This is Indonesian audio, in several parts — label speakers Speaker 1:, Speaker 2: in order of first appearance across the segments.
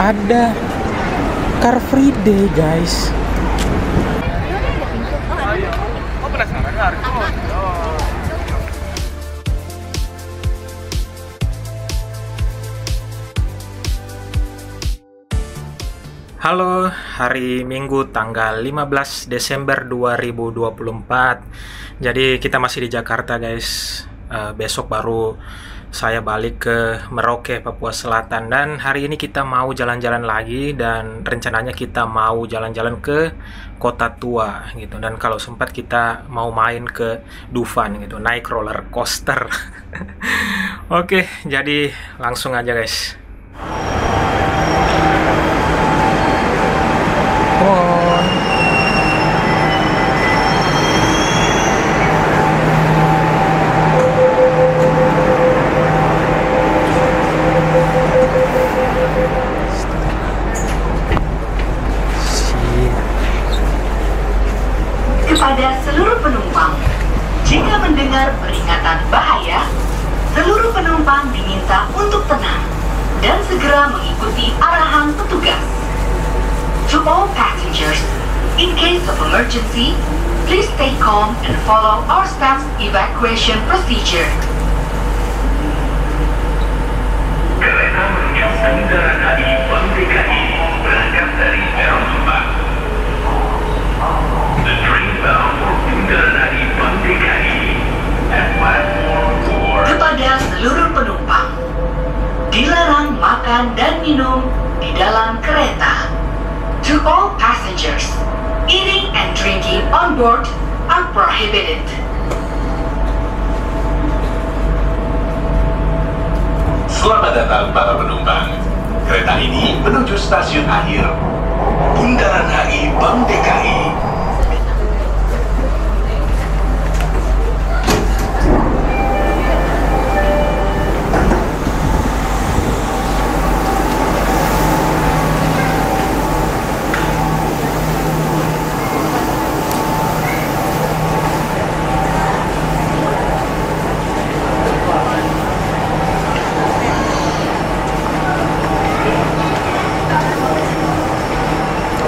Speaker 1: Ada Car Free Day, guys.
Speaker 2: Oh, penasaran nggak?
Speaker 1: Halo, hari Minggu tanggal 15 Desember 2024. Jadi kita masih di Jakarta, guys. Besok baru saya balik ke Merauke, Papua Selatan. Dan hari ini kita mau jalan-jalan lagi, dan rencananya kita mau jalan-jalan ke Kota Tua gitu. Dan kalau sempat kita mau main ke Dufan gitu, naik roller coaster. Oke, jadi langsung aja, guys.
Speaker 3: Kepada seluruh penumpang, jika mendengar peringatan bahaya, seluruh penumpang diminta untuk tenang dan segera mengikuti arahan petugas. To all passengers, in case of emergency, please stay calm and follow our staff's evacuation procedure. Kereta menuju Bundaran HI Bank DKI berangkat dari Peron 4. The train bound for Bundaran HI Bank DKI at platform 4. Kepada seluruh penumpang, dilarang makan dan minum di dalam kereta. To all passengers, eating and drinking on board are prohibited.
Speaker 4: Selamat datang para penumpang. Kereta ini menuju stasiun akhir Bundaran HI Bank DKI.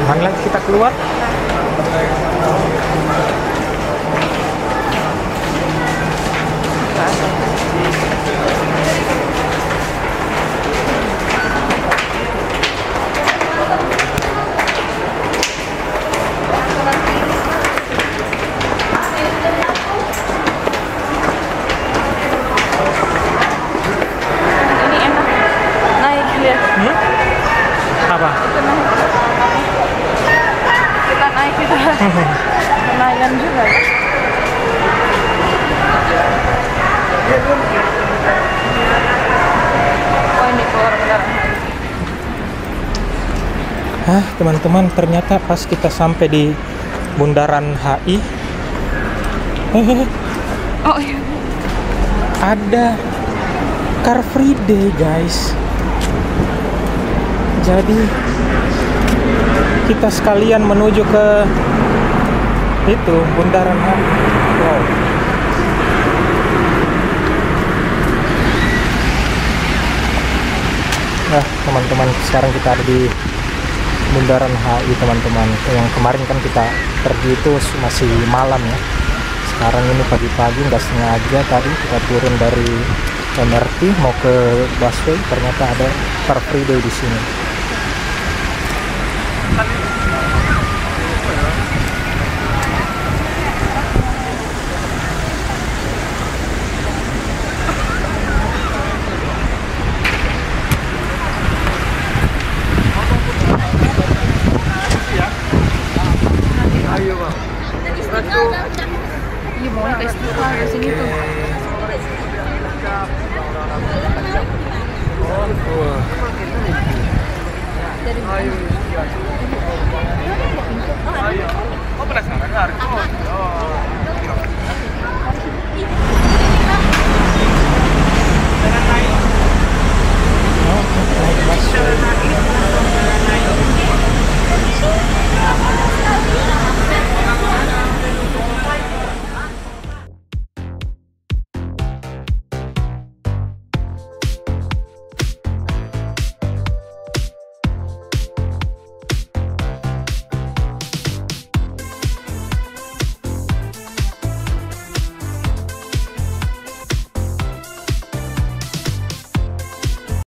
Speaker 1: Kemana lagi kita keluar?
Speaker 5: Ini enak naik lihat.
Speaker 1: Apa?
Speaker 5: Kita naik kita kenaikan juga. Oh, ini keluar Bundaran HI.
Speaker 1: Teman-teman, ternyata pas kita sampai di Bundaran HI,
Speaker 5: Oh iya.
Speaker 1: ada Car Free Day, guys. Jadi kita sekalian menuju ke itu Bundaran HI. Wow. Nah, teman-teman, sekarang kita ada di Bundaran HI, teman-teman. Yang kemarin kan kita pergi itu masih malam ya. Sekarang ini pagi-pagi, nggak sengaja tadi kita turun dari MRT mau ke busway, ternyata ada Car Free Day di sini.
Speaker 5: Iya, maunya ke Istiqlal di sini tuh.
Speaker 1: Wah.
Speaker 5: Dari mana?